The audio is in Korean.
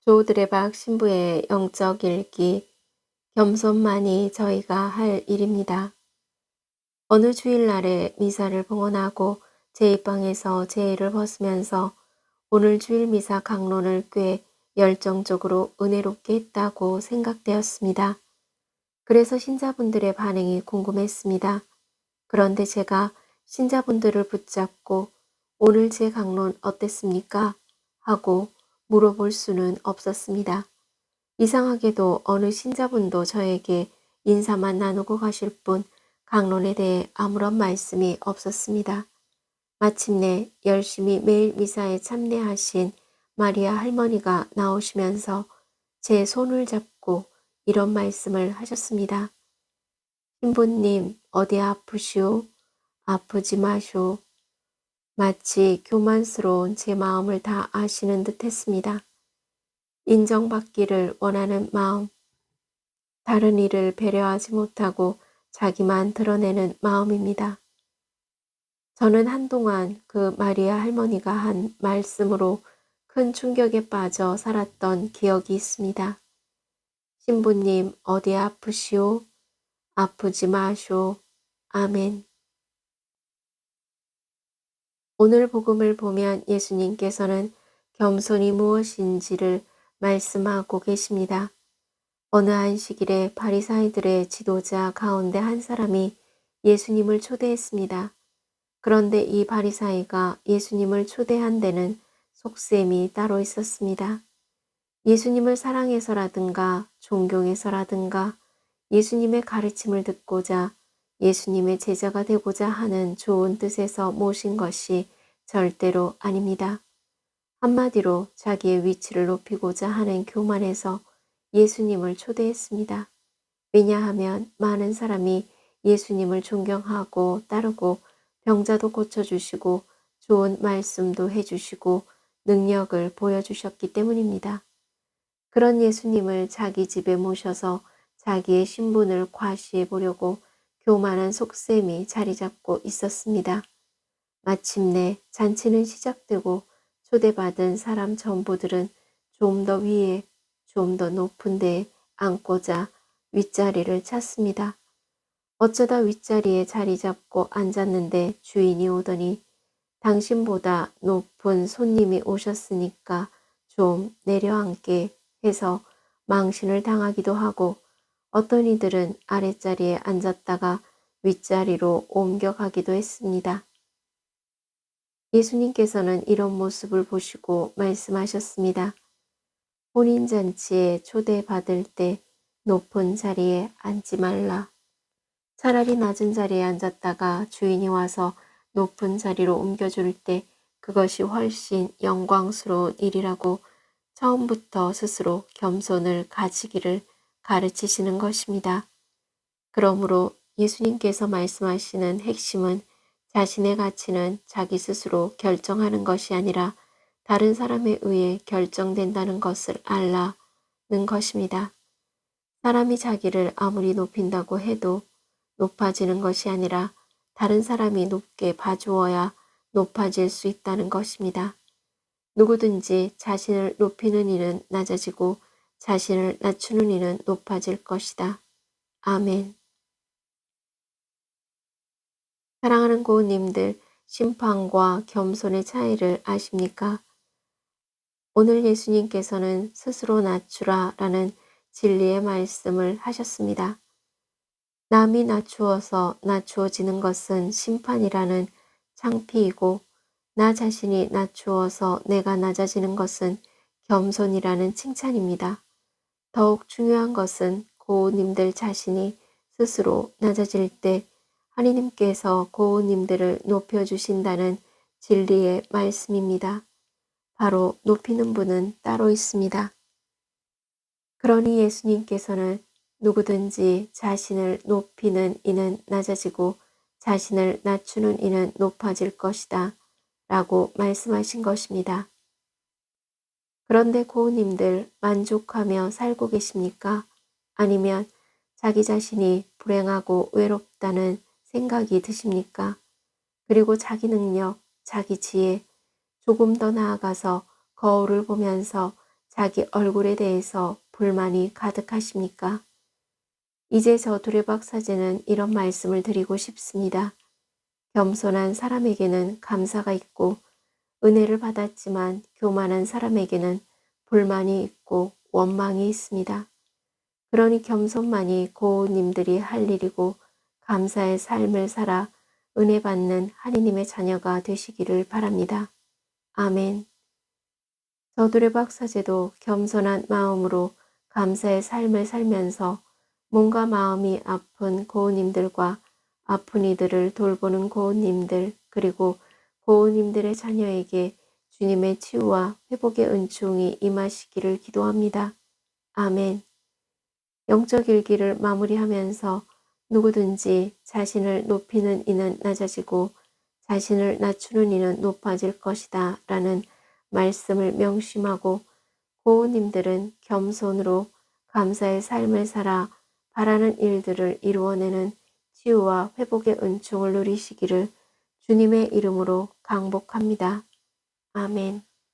조드레박 신부의 영적 읽기, 겸손만이 저희가 할 일입니다. 어느 주일날에 미사를 봉헌하고 제 입방에서 제의를 벗으면서 오늘 주일 미사 강론을 꽤 열정적으로 은혜롭게 했다고 생각되었습니다. 그래서 신자분들의 반응이 궁금했습니다. 그런데 제가 신자분들을 붙잡고 오늘 제 강론 어땠습니까? 하고 물어볼 수는 없었습니다. 이상하게도 어느 신자분도 저에게 인사만 나누고 가실 뿐 강론에 대해 아무런 말씀이 없었습니다. 마침내 열심히 매일 미사에 참여하신 마리아 할머니가 나오시면서 제 손을 잡고 이런 말씀을 하셨습니다. 신부님, 어디 아프시오? 아프지 마시오. 마치 교만스러운 제 마음을 다 아시는 듯 했습니다. 인정받기를 원하는 마음, 다른 이를 배려하지 못하고 자기만 드러내는 마음입니다. 저는 한동안 그 마리아 할머니가 한 말씀으로 큰 충격에 빠져 살았던 기억이 있습니다. 신부님 어디 아프시오? 아프지 마시오. 아멘. 오늘 복음을 보면 예수님께서는 겸손이 무엇인지를 말씀하고 계십니다. 어느 안식일에 바리사이들의 지도자 가운데 한 사람이 예수님을 초대했습니다. 그런데 이 바리사이가 예수님을 초대한 데는 속셈이 따로 있었습니다. 예수님을 사랑해서라든가 존경해서라든가 예수님의 가르침을 듣고자 예수님의 제자가 되고자 하는 좋은 뜻에서 모신 것이 절대로 아닙니다. 한마디로 자기의 위치를 높이고자 하는 교만에서 예수님을 초대했습니다. 왜냐하면 많은 사람이 예수님을 존경하고 따르고 병자도 고쳐주시고 좋은 말씀도 해주시고 능력을 보여주셨기 때문입니다. 그런 예수님을 자기 집에 모셔서 자기의 신분을 과시해 보려고 교만한 속셈이 자리 잡고 있었습니다. 마침내 잔치는 시작되고 초대받은 사람 전부들은 좀 더 위에, 좀 더 높은 데에 앉고자 윗자리를 찾습니다. 어쩌다 윗자리에 자리 잡고 앉았는데 주인이 오더니 당신보다 높은 손님이 오셨으니까 좀 내려앉게 해서 망신을 당하기도 하고 어떤 이들은 아랫자리에 앉았다가 윗자리로 옮겨가기도 했습니다. 예수님께서는 이런 모습을 보시고 말씀하셨습니다. 혼인잔치에 초대받을 때 높은 자리에 앉지 말라. 차라리 낮은 자리에 앉았다가 주인이 와서 높은 자리로 옮겨줄 때 그것이 훨씬 영광스러운 일이라고 처음부터 스스로 겸손을 가지기를 가르치시는 것입니다. 그러므로 예수님께서 말씀하시는 핵심은 자신의 가치는 자기 스스로 결정하는 것이 아니라 다른 사람에 의해 결정된다는 것을 알라는 것입니다. 사람이 자기를 아무리 높인다고 해도 높아지는 것이 아니라 다른 사람이 높게 봐주어야 높아질 수 있다는 것입니다. 누구든지 자신을 높이는 이는 낮아지고 자신을 낮추는 이는 높아질 것이다. 아멘. 사랑하는 고우님들, 심판과 겸손의 차이를 아십니까? 오늘 예수님께서는 스스로 낮추라 라는 진리의 말씀을 하셨습니다. 남이 낮추어서 낮추어지는 것은 심판이라는 창피이고 나 자신이 낮추어서 내가 낮아지는 것은 겸손이라는 칭찬입니다. 더욱 중요한 것은 고우님들 자신이 스스로 낮아질 때 하나님께서 고우님들을 높여주신다는 진리의 말씀입니다. 바로 높이는 분은 따로 있습니다. 그러니 예수님께서는 누구든지 자신을 높이는 이는 낮아지고 자신을 낮추는 이는 높아질 것이다 라고 말씀하신 것입니다. 그런데 고우님들 만족하며 살고 계십니까? 아니면 자기 자신이 불행하고 외롭다는 생각이 드십니까? 그리고 자기 능력, 자기 지혜, 조금 더 나아가서 거울을 보면서 자기 얼굴에 대해서 불만이 가득하십니까? 이제 저 두레박사제는 이런 말씀을 드리고 싶습니다. 겸손한 사람에게는 감사가 있고 은혜를 받았지만 교만한 사람에게는 불만이 있고 원망이 있습니다. 그러니 겸손만이 고우님들이 할 일이고 감사의 삶을 살아 은혜 받는 하느님의 자녀가 되시기를 바랍니다. 아멘. 저들의 박사제도 겸손한 마음으로 감사의 삶을 살면서 몸과 마음이 아픈 고우님들과 아픈 이들을 돌보는 고우님들 그리고 고우님들의 자녀에게 주님의 치유와 회복의 은총이 임하시기를 기도합니다. 아멘. 영적 일기를 마무리하면서 누구든지 자신을 높이는 이는 낮아지고 자신을 낮추는 이는 높아질 것이다 라는 말씀을 명심하고 고우님들은 겸손으로 감사의 삶을 살아 바라는 일들을 이루어내는 치유와 회복의 은총을 누리시기를 주님의 이름으로 강복합니다. 아멘.